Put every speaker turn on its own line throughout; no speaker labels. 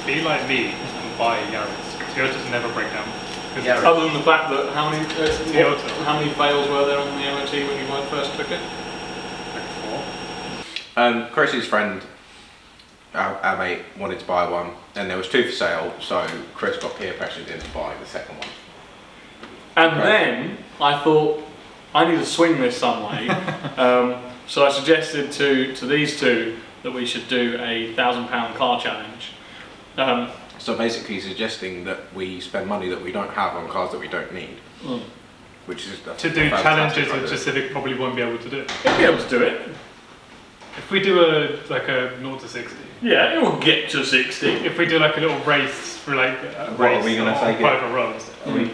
be like me and buy a Yaris. Toyotas never break down.
Other than the fact that how many fails were there on the MOT when you first took it?
Like 4.
Chris's friend, our mate, wanted to buy one, and there was 2 for sale, so Chris got peer pressured into buying the second one.
And then I thought, I need to swing this some way. So I suggested to these two that we should do a £1,000 car challenge.
So basically suggesting that we spend money that we don't have on cars that we don't need. Which is
to do challenges which a Civic probably won't be able to do.
It'll be able to do it.
If we do a 0 to 60.
Yeah, it will get to 60.
If we do like a little race for like a race
are we going to take
private roads.
Are we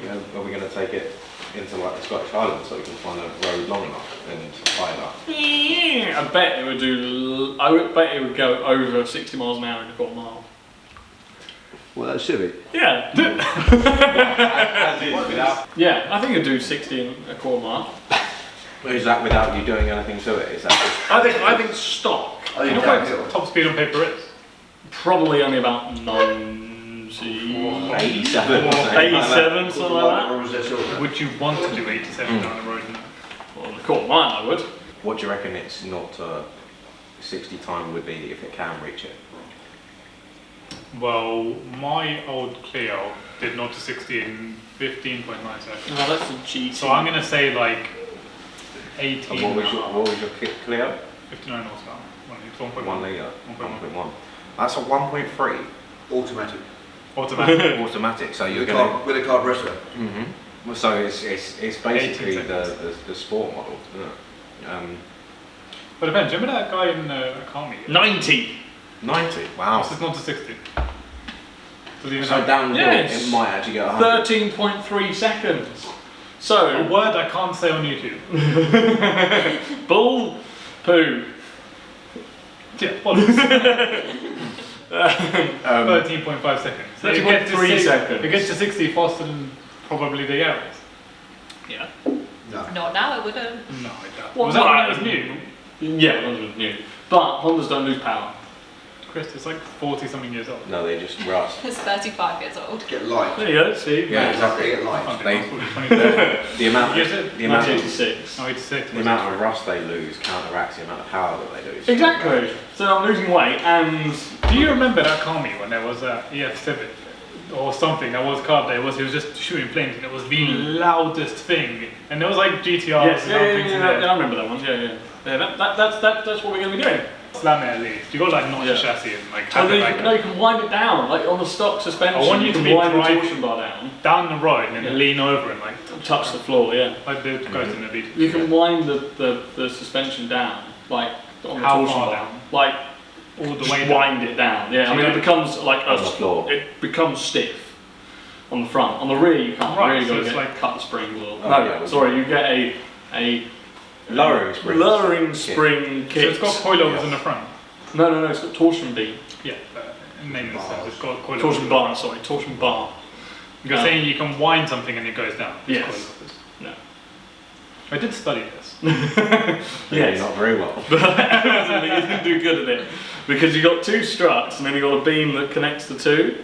going to take it into like the Scottish Highlands so we can find a road long enough and high enough?
Yeah, I bet it would go over 60 miles an hour in a quarter mile.
Well, that's Civic.
Yeah.
As is without.
Yeah, I think it'd do 60 in a quarter mile.
Is that without you doing anything to it? Is that just
I think stock.
I
You
think
know
downhill.
what top speed on paper is?
Probably only about 90,
87?
87, something like that.
Or was there silver?
Would you want to do 87 down the road now?
Well, in a quarter mile I would.
What do you reckon its 0 to 60 time would be if it can reach it?
Well, my old Clio did 0 to 60 in 15.9 seconds.
Oh, that's a GT.
So I'm going to say like 18.
And what was your Clio?
59 horsepower. It's 1.1.
1 litre.
1.1.
1.1. That's a 1.3
Automatic.
Automatic.
automatic. So you're going to.
With a carburetor.
Mm-hmm. So it's basically
18
the sport model, isn't it?
But depends. Remember that guy in Acme?
90.
90. Wow.
This is 0 to 60. Does it even
So
have
down the hill,
Yes.
it might actually get 100.
13.3 seconds.
a
So,
word I can't say on YouTube?
bull poo.
Yeah, bollocks. 13.5 seconds. So it gets to
13.3 seconds.
It gets to 60 faster than probably the Yaris.
Yeah.
No.
Not now, it wouldn't.
No, I doubt.
Well,
Was that when it was
no.
new?
Yeah, Honda was new. But Hondas don't lose power.
Chris, it's like 40 something years old.
No, they just rust.
It's 35 years old.
Get light.
There you go, see?
Yeah, exactly.
Get light.
The amount
Yes,
of
it-
the amount of
1986.
Oh, 86.
the amount of rust they lose counteracts the amount of power that they lose.
Exactly. So I'm losing weight and...
Do you remember that Acme when there was a EF7 or something that was carved there? He was just shooting flames and it was the loudest thing. And there was like GTRs
Yes,
and other things in there.
I remember that one, yeah. That's what we're going to be doing.
Slam it at least. You got like notch
Yeah.
chassis and like
And
have
then
it
you can, no,
like
you can wind it down, like on the stock suspension.
I want you to
can
be
wind the
driving-
torsion bar down,
down the road and then
Yeah.
lean over and like
touch the floor, yeah.
like the guys in the beat.
You can wind the suspension down, like on the
How
torsion
far
bar.
down?
Like
All the
just
way down.
wind it down. Yeah, I mean it becomes like
On the floor.
it becomes stiff on the front. On the rear you can't
Right,
really
so
go
it's
get
like-
cut the spring or
Oh,
no,
yeah,
sorry, you get a
Lowering spring.
lowering spring
So
kit.
it's got coilovers
Yeah.
in the front.
No, it's got torsion beam.
Yeah, name it says it's got coilovers.
Torsion bar, sorry, torsion bar.
You're saying you can wind something and it goes down. It's
Yes.
coilovers.
No.
I did study this.
Yeah, not very well.
But evidently you didn't do good at it. Because you've got two struts and then you've got a beam that connects the two.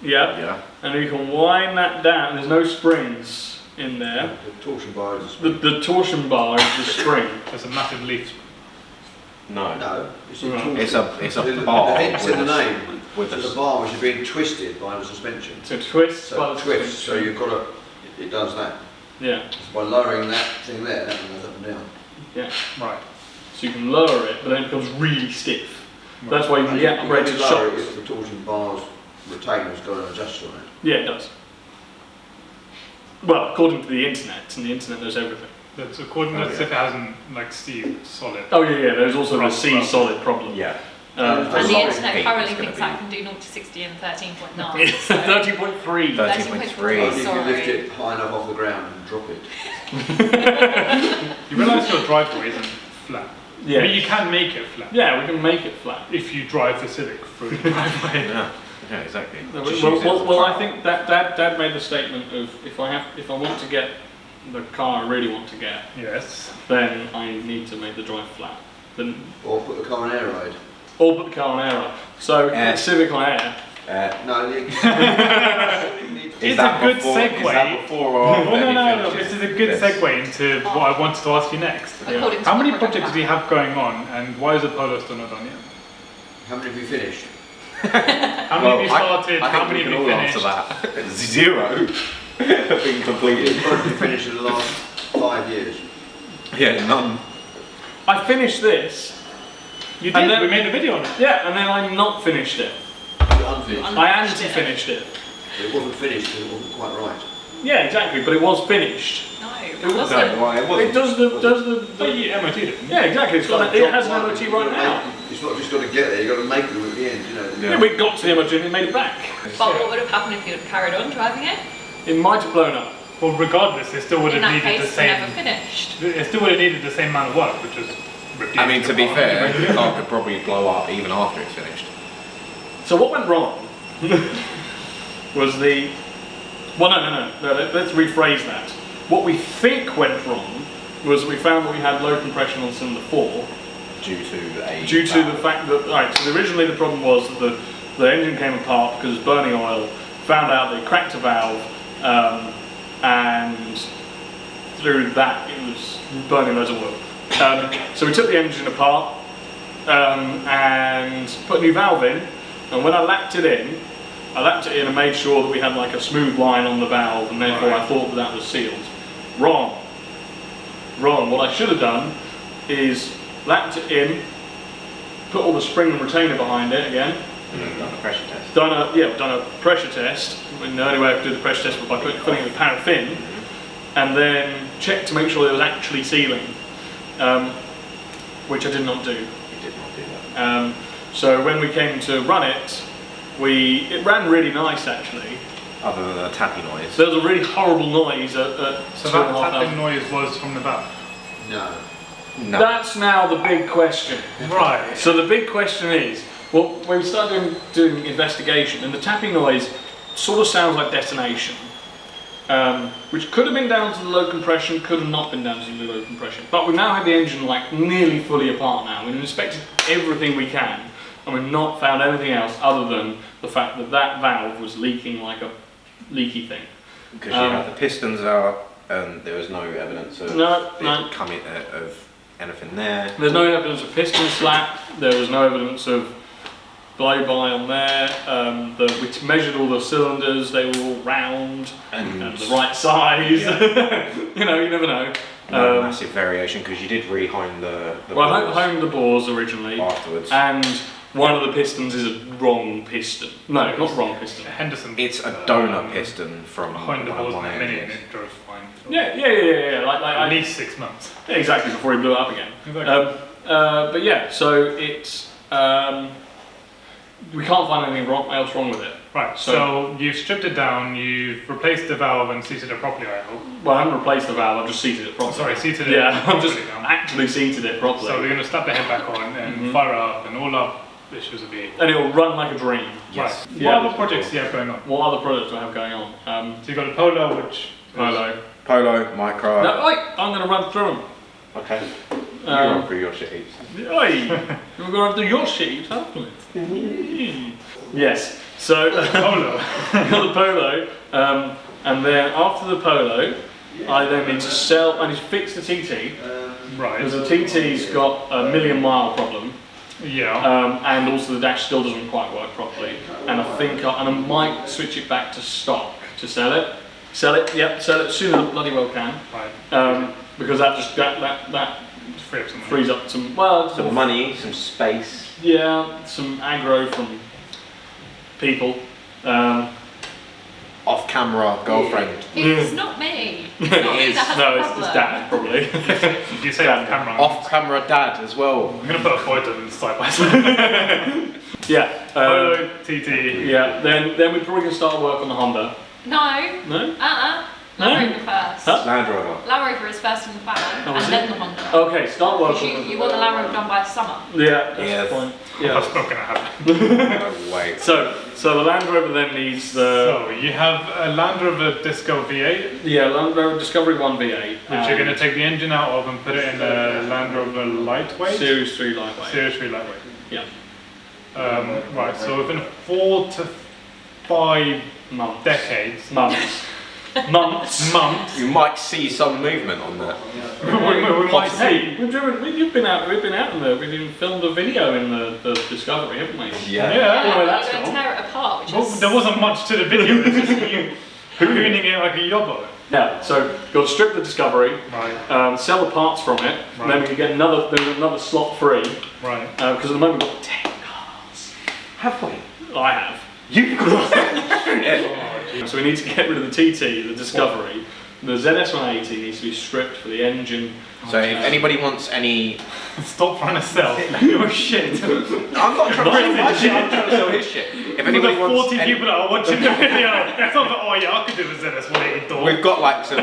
Yeah.
Yeah.
And you can wind that down. There's no springs in there.
The torsion bar is a
The torsion bar is the spring.
There's a massive leaf.
No.
No, it's a
Right.
torsion.
It's a
The
bar
hence in the
with a-
name.
with
So
a
the bar which is being twisted by the suspension.
So twist by
So
the
twist. So
suspension.
you've got to. It does that.
Yeah,
So by lowering that thing there, that one goes up and down.
yeah.
Right.
So you can lower it, but then it becomes really stiff. That's why you can
And
get
you
upgraded
can lower it
shocks.
if the torsion bar's retainer's got an adjuster on it.
Yeah, it does. Well, according to the internet, and the internet knows everything.
That's according to if it hasn't like steel solid.
Oh yeah, there's also the
Rough,
C
rough.
solid problem.
Yeah.
And
Uh,
the
lot of
internet
heat
currently
is gonna
thinks
be-
that can do 0 to 60 in 13.9. so
30.3.
13.3.
You can lift
Sorry.
it high enough off the ground and drop it.
You realise your driveway isn't flat.
Yeah.
But you can make it flat
Yeah, we can make it flat.
if you drive the Civic through the driveway.
Yeah. Yeah, exactly.
Well,
Just use it as a
I
trial.
think that Dad made the statement of if I want to get the car I really want to get,
Yes.
then I need to make the drive flat. Then
Or put the car in air ride.
or put the car on air. So
Air.
the Civic on air
No,
Is
It's
that
a good
before,
segue.
Is that before or after
Well, no.
he
This
finishes
is a good
this?
segue into what I wanted to ask you next.
According to
How many
the
projects do you have going on, and why is the polo still not done yet?
how many have you finished?
How many have you started?
I
how
think
many
we
have
can
you
all
finished?
answer that. 0 have been completed.
You've probably finished in the last 5 years.
Yeah, none.
I finished this.
You
And
did.
then-
We made a video on it.
Yeah, and then I not finished it.
You unfinished.
I anti-finished it.
It wasn't finished because it wasn't quite right.
Yeah, exactly, but it was finished.
No,
It
it
was-
wasn't.
No, well, it
It
wasn't.
does the
But you MOT'd it.
yeah, exactly. It's got, it has an MOT right now.
It's not just got to get there, you've got to make them at the end, you know.
Yeah, we got to the MOT and it made it back.
But what would have happened if you had carried on driving it?
It might have blown up.
Well, regardless, it still would
In
have
that
needed the
case,
same.
never finished.
It still would have needed the same amount of work, which was.
I mean, to be
reduced
fair,
apart.
the car could probably blow up even after it's finished.
So what went wrong was the. Well, no. Let's rephrase that. What we think went wrong was we found that we had low compression on cylinder 4
Due to
the fact that. Right, so originally the problem was that the engine came apart because it was burning oil, found out they cracked a valve, and through that it was burning loads of oil. So we took the engine apart and put a new valve in, and when I lapped it in and made sure that we had like a smooth line on the valve, and therefore I thought that was sealed. Wrong. What I should have done is lapped it in, put all the spring and retainer behind it again,
Done a pressure test.
done a pressure test. And the only way I could do the pressure test was by filling it with paraffin, and then checked to make sure it was actually sealing, which I did not do.
You did not do that.
So when we came to run it, it ran really nice actually.
Other than a tappy noise.
There was a really horrible noise at
So
2,500.
that tapping noise was from the valve.
No.
No.
That's now the big question.
Right.
So the big question is, well, when we started doing investigation, and the tapping noise sort of sounds like detonation, which could have been down to the low compression, could have not been down to the low compression. But we now have the engine like nearly fully apart now. We've inspected everything we can, and we've not found anything else other than the fact that that valve was leaking like a leaky thing.
Because you had the pistons out and there was no evidence of
No.
it coming of anything there.
There's no evidence of piston slap. There was no evidence of blow-by on there. We measured all the cylinders. They were all round and the right size. You know, you never know.
No massive variation because you did re-hone the
Well, I
balls
honed the bores originally,
afterwards.
and one of the pistons is a wrong piston. No, not wrong piston.
Henderson.
It's a donor piston from
Honda
one of
was in
my
a Mini and
engines.
it drove fine. for
Yeah. Like
At least 6 months.
exactly before he blew it up again.
Exactly.
But yeah, so it's we can't find anything else wrong with it.
Right,
So-
so you've stripped it down, you've replaced the valve and seated it properly, I hope.
Well, I haven't replaced the valve. I've just seated it properly.
Sorry, seated it
Yeah, I've
properly
just
now.
actually seated it properly.
So we're going to snap the head back on and
Mhm.
fire it up and all our issues will be...
And it will run like a dream.
Yes.
Right.
Yeah.
What other projects do you have going on?
What other products do I have going on?
So you've got a Polo, which...
Polo.
Polo, Micro.
No, wait, I'm going to run through them.
Okay. You
Um,
run through your shit heaps.
Oi, we're going to do your shit after me. Yes, so
Polo.
got the Polo, and then after the Polo, I then need to sell. I need to fix the TT
Right.
because the TT's got a million-mile problem,
Yeah.
and also the dash still doesn't quite work properly. And I might switch it back to stock to sell it. Sell it as soon as I bloody well can,
Right.
because that just that
Just free up some money.
frees up some
Some money, some space.
yeah, some aggro from people.
Off-camera girlfriend.
It's not me. It's not me
is.
that has
No,
the
it's
problem.
dad probably.
Did you say off camera?
Off-camera dad as well.
I'm going to put a photo of them side by side.
Yeah.
Polo, TT.
Yeah. Then we're probably gonna start work on the Honda.
No.
No.
Land
No?
Rover first.
Huh?
Land Rover.
Land Rover is first in the plan,
Oh, is
and then the Honda.
Okay. Start work
Because
on
you want the Land Rover done by summer.
Yeah. That's
Yes.
the point. Yeah.
That's not going to happen.
No way.
So the Land Rover then needs the
So you have a Land Rover Disco V8,
Land Rover Discovery 1 V8,
which you're going to take the engine out of and put it in a Land Rover Lightweight.
Series 3 lightweight.
Series 3 Lightweight.
Yeah.
Right, so within 4 to 5
Months.
decades.
Months. Months.
Months.
You might see some movement on that.
we might see.
Hey, we've been out in the, we've even filmed a video in the Discovery, haven't we?
Yeah.
Yeah.
where that's
We're going to
gone.
tear it apart, which
Well,
is...
there wasn't much to the video, it was just you hooning it like a yobbo.
Yeah, so you've got to strip the Discovery,
Right,
sell the parts from it, and then we can get another slot free,
right.
because at the moment we've got 10 cars.
Have we?
I have.
You've got
So we need to get rid of the TT, the Discovery. The ZS180 needs to be stripped for the engine.
So if anybody wants any...
Stop trying to sell your shit.
I'm not trying to sell my shit, I'm trying to sell his shit. If
For the
anybody
40
wants any...
people that are watching the video, that's not like, oh yeah, I could do a ZS180 door.
We've got like some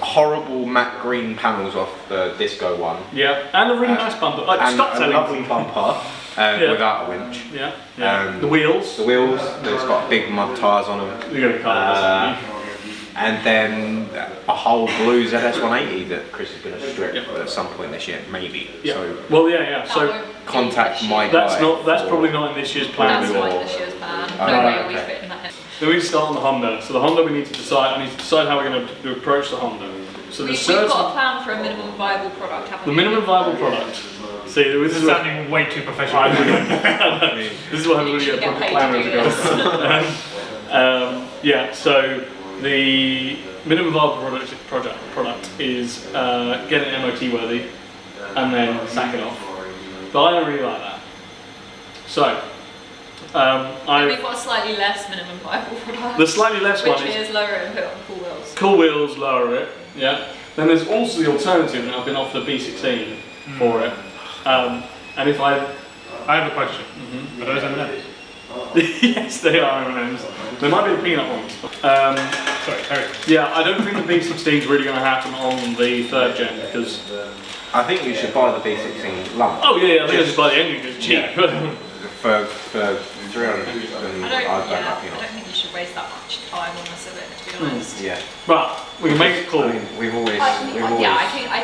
horrible matte green panels off the Disco one.
Yeah, and a really nice bumper.
And
Stop
a
selling
lovely
them.
bumper
Yeah.
without a winch.
Yeah. The wheels.
The wheels, it's got big mud tyres on them.
You're going to cut this.
And then a whole blue ZS180 that Chris is going to strip at some point this year, maybe.
Yeah.
So
Well, yeah. So
contact my
that's
guy.
That's probably not in this year's plan.
That's
Or-
like this year's plan.
Oh,
No way
right,
are we
okay.
fitting that in.
Then we start on the Honda. So the Honda, we need to decide. I need to decide how we're going to approach the Honda. So
We've
there's
got a
certain
plan for a minimum viable product, haven't
the
we?
minimum viable product. See, this
This
is
is
what
sounding way too professional.
this is what I'm going to
You
get
get
project
paid
planner
to
to
do
go. Yeah. So the minimum viable product is get it MOT worthy and then sack it off. But I don't really like that. So
And we've got a slightly less minimum viable product.
the slightly less
which
one is
is lower it and put it on cool wheels.
cool wheels, lower it. Yeah. Then there's also the alternative, and I've been offered a B16 for it. And if I
I have a question. Are those M&Ms?
yes, they are M&Ms. They might be the peanut ones.
Sorry, Harry.
Yeah, I don't think the B16 is really going to happen on the 3rd gen because.
I think you should buy the B16 lump
Oh yeah, I think I just buy the engine because it's cheap.
for 300 and
I
I'd
don't
be
think you should waste that much time on the Civic, to be honest.
Yeah.
But we can make it cool.
I mean, we've always...
I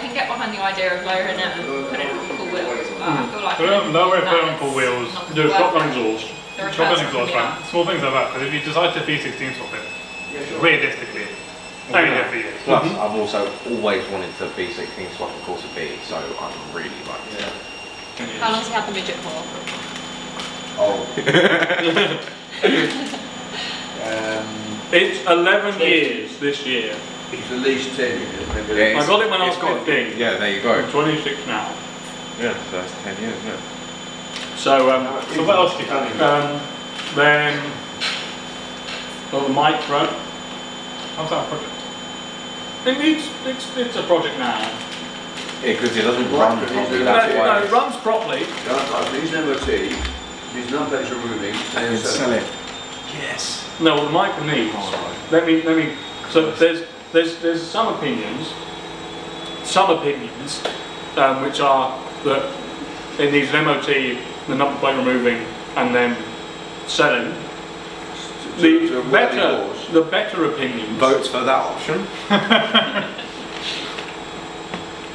can get behind the idea of lowering it and putting it on cool wheels. But I feel like
Lower it, put it on
that
cool
is
wheels.
not
Do a
worth
shotgun
it.
exhaust.
The returns
Shotgun
are
exhaust
coming
fan. Small things like that, because if you decide to B16 swap it, realistically, we'll be here for years.
Plus, I've also always wanted to B16 swap a Corsa B, so I'm really like that.
How long has he had the midget for?
Oh.
It's 11 years this year.
It's at least 10.
Yeah,
I got it when I was
it's got-
15.
Yeah, there you go.
I'm 26 now.
Yeah, so that's 10 years, isn't it?
So
So what else do you have?
then got the micro.
How's that a project?
It's a project now.
Yeah, because it doesn't run properly, that's
No,
why.
it runs properly.
These MOT, these numbers are removing.
And sell it. Yes.
No, what the micro needs. Let me. So there's some opinions, which are that it needs an MOT, the number plate removing, and then selling. The better opinions.
Votes for that option.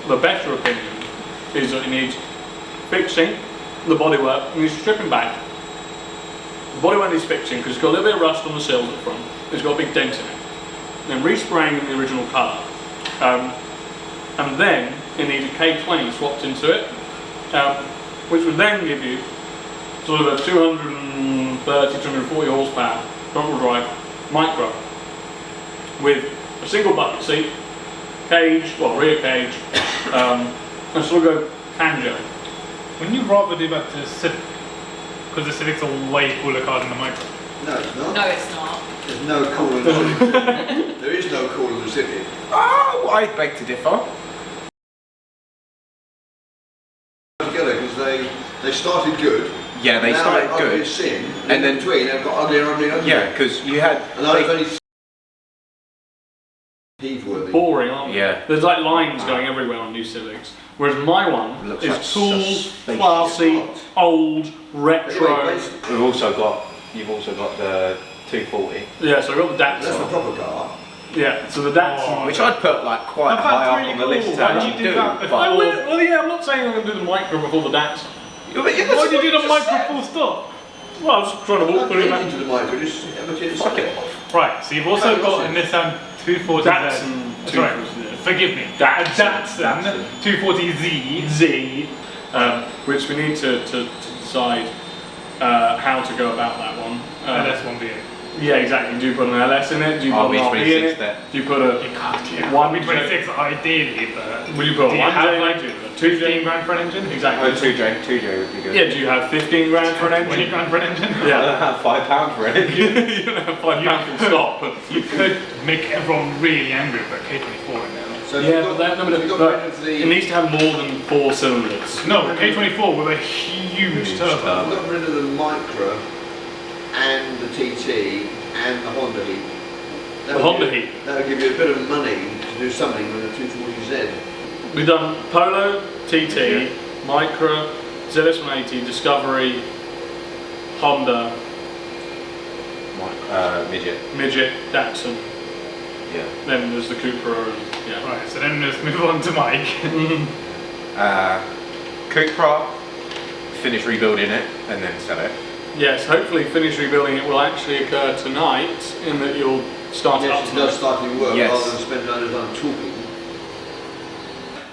The better opinion is that it needs fixing the bodywork, it needs stripping back. The bodywork needs fixing because it's got a little bit of rust on the sills at the front. It's got a big dent in it. Then respraying in the original colour. And then it needs a K20 swapped into it, which would then give you sort of a 230, 240 horsepower front wheel drive micro with a single bucket seat, rear cage, and sort of go Kanjo.
Wouldn't you rather do that to the Civic? Because the Civic's a way cooler car than the Micro.
No, it's not.
No, it's not.
There's no cooler than the Civic. There is no cooler than the Civic.
Oh, I beg to differ.
Together because they started good.
Yeah, they
now
started
they're
good.
ugly as sin.
And
And
then-
then between they've got uglier, uglier, uglier.
Yeah, because you had...
And those only heave-worthy.
Boring, aren't they?
Yeah.
There's like lines going everywhere on new Civics. Whereas my one
Looks
is
like
cool,
suspicious.
classy, old, retro.
Anyway,
You've also got the 240.
Yeah, so I've got the
that's the
Datsun.
proper car.
Yeah, so the Datsun.
Oh,
Which I'd put like quite
That's
high up
really
on the
cool.
list to
Why did
actually
you do
do.
that?
But
Well, yeah, I'm not saying I'm going to do the micro before the Datsun.
Why did you do the Micro full stop?
Well, I was just trying to walk through that.
into the micro, just empty it. Fuck it.
Right, so you've also got a Nissan 240Z.
Datsun
Sorry,
240Z.
forgive me. Datsun 240Z.
Z, which we need to decide how to go about that one.
LS1B.
Yeah, exactly. Do you put an LS in it? Do you put an RB in it? Do you put a
You can't, yeah.
One
26 ideally, but
Will you put
do
a
you
1J?
have like
Do you have a
15 grand for an engine?
Exactly.
2J would be good.
Yeah, do you have 15 grand for an
20
engine?
grand for an engine?
I
Yeah.
don't have £5 for it.
You don't have £5 full stop.
You could make everyone really angry with a K24 in there.
So
Yeah,
you've
but
got,
that,
you've got
but
rid of
it needs to have more than 4 cylinders.
No, K24 with a huge turbo.
We've got rid of the Micra and the TT and the Honda Heat.
The Honda Heat.
That would give you a bit of money to do something with a 240Z.
We've done Polo, TT, Micra, ZS180, Discovery, Honda,
Midget.
Datsun.
Yeah.
Then there's the Cupra and yeah.
Right, so then let's move on to Mike.
Cupra, finish rebuilding it and then sell it.
Yes, hopefully finish rebuilding it will actually occur tonight in that you'll start it up
Yes, it does
tonight.
starting work
Yes.
rather than spend loads of time talking.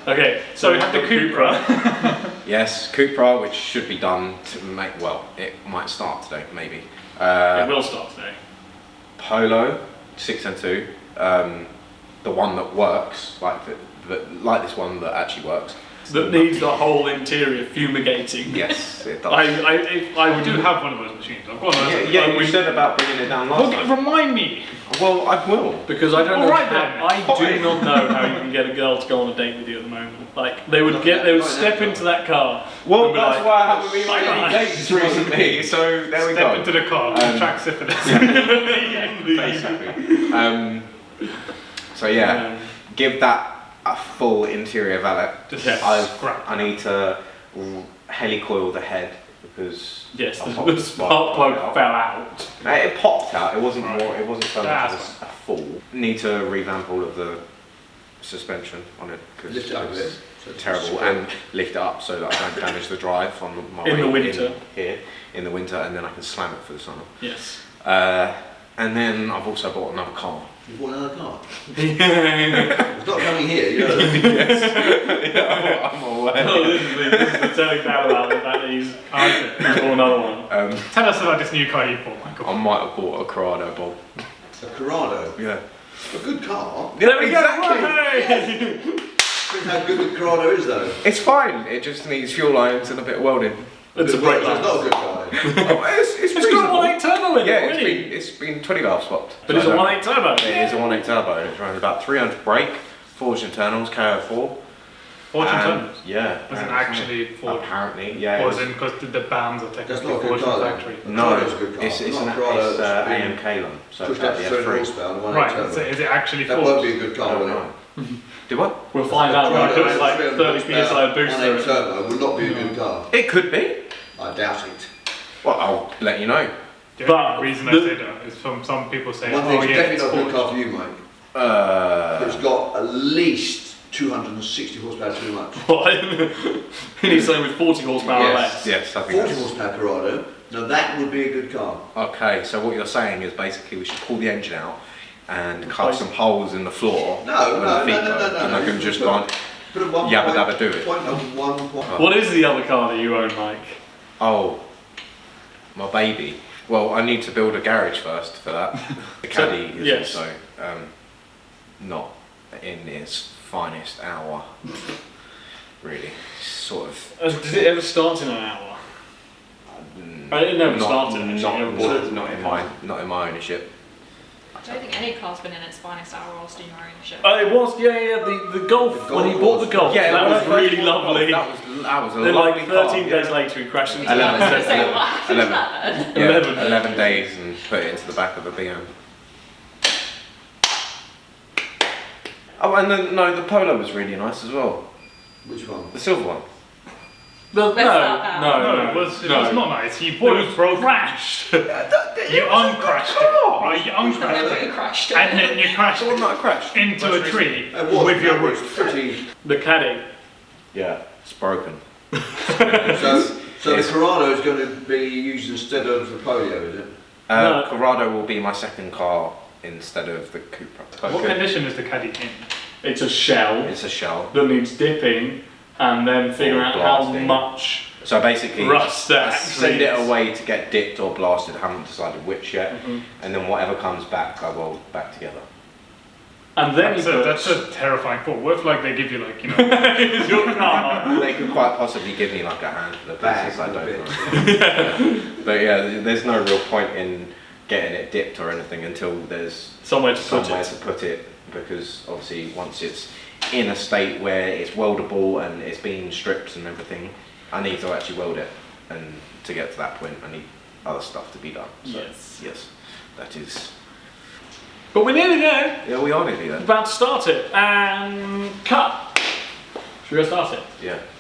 Okay, so we have the Cupra.
Yes, Cupra, which should be done to make, well, it might start today, maybe.
It will start today.
Polo, 6 and 2, the one that works, like this one that actually works.
That needs the whole interior fumigating.
Yes, it does.
I
do have one of those machines. I've got one of those.
Yeah, we said about bringing it down last time.
Remind me.
Well, I will.
Because I don't know.
Alright
how,
then.
I do not know how you can get a girl to go on a date with you at the moment. Like they would step into that car.
Well,
and be
that's
like,
why I haven't been on
"Bye-bye."
any dates recently, so there we
Step
go.
into the car, track syphilis.
Basically. So yeah, give that a full interior valet.
Yes.
I need to helicoil the head because
Yes,
a
the spark plug fell out.
It popped out. It wasn't
Right.
more. It wasn't so much
That's
as a full. Need to revamp all of the suspension on it because
Lift it up a bit. So it's
terrible,
square.
and lift it up so that I don't damage the drive on my
In
way
the winter.
here in the winter, and then I can slam it for the summer.
Yes.
And then I've also bought another car.
You bought another car.
Yeah.
It's not coming here, you know.
I'm aware.
Oh, this is the telling tale about it. That is. Or another one.
Tell us about this new car you bought, Michael.
I might have bought a Corrado, Bob.
A Corrado.
Yeah.
A good car.
There we
Exactly.
go.
Depends how good the Corrado is though.
It's fine. It just needs fuel lines and a bit of welding.
It's a
Well,
brake
it's not a
line.
good car then.
It's
It's got a 1.8 turbo in
Yeah,
it. Really?
it's been 20 valve swapped.
But it's a 1.8 turbo.
It is a 1.8 turbo. It's around about 300 brake, forged internals, KO4.
Fortune
and-
Tunnels.
Yeah.
Was it
and-
actually Ford?
Apparently, yeah.
Or was it because the bands are
That's
technically
not a good
Ford
car. though.
factory?
A
No,
Corrado's a good car.
it's
Not
an
a Corrado
it's
that's been
AMK line, so it's
pushed out
about
to
the
200
F3.
horsepower and 1.8
Right,
turbo.
so is it actually
That
Ford?
won't be a good car,
Oh,
will it?
no. Do what?
We'll find out when it
Corrado
goes like
300
30 psi boost
1.8
through it.
turbo will not be a good car.
It could be.
I doubt it.
Well, I'll let you know.
The
But
only reason I
the-
say that is from some people saying,
One
oh
thing, it's
yeah, it's
definitely not a
Ford.
good car for you, Mike. It's got at least 260 horsepower too much.
What? He needs something with 40 horsepower or
Yes,
less.
yes, I think
40
that's...
horsepower Corrado. Now that would be a good car.
Okay, so what you're saying is basically we should pull the engine out and cut some holes in the floor
No,
where
no,
the feet
no, no,
go,
no,
and
no.
I can just go on.
Put a 1.
Yabba dabba do it.
Point of 1 point.
What is the other car that you own, Mike?
Oh, my baby. Well, I need to build a garage first for that. The
So,
Caddy is
yes.
also not in its finest hour, really. Sort of.
Did it ever start in an hour? It never started, actually.
Not in my ownership.
I don't think any car's been in its finest hour whilst in your ownership.
It was, yeah, the Golf.
The
When he
Golf
bought
was-
the Golf,
Yeah,
that
when I
was
first
really
bought the
lovely.
Golf, That was a
Then
lovely
like
car.
13 days later he crashed into
I was
that.
gonna say, what happened to
11.
that?
Yeah,
11.
11 days and put it into the back of the BM. Oh, and the Polo was really nice as well.
Which one?
The silver one.
No,
Let's start now.
No, it was not nice. You bought it broken.
crashed.
You uncrashed it. Right, you uncrashed
You
it.
crashed
And then you crashed
Well, not a crash.
into a tree
It was,
with your
that was
roof.
pretty.
The Caddy.
Yeah, it's broken.
So So the Corrado is going to be used instead of the Polio, is it?
No.
Corrado will be my second car instead of the Cupra.
What condition is the Caddy in?
It's a shell
It's a shell.
that needs dipping and then figuring
Or
out how
blasting.
much
So basically,
rust that
I
actually
send it
is.
away to get dipped or blasted. I haven't decided which yet.
Mm-hmm.
And then whatever comes back, I weld back together.
And then he
That's
puts
a terrifying thought. What if like they give you like, you know,
it's your car.
They could quite possibly give me like a handful of
Bag
pieces. I
of
don't
bits.
know. But yeah, there's no real point in getting it dipped or anything until there's
Somewhere to put
somewhere
it.
to put it, because obviously once it's in a state where it's weldable and it's been stripped and everything, I need to actually weld it, and to get to that point I need other stuff to be done. So,
Yes.
yes, that is.
But we're nearly there.
Yeah, we are nearly there.
About to start it. And cut. Should we go start it?
Yeah.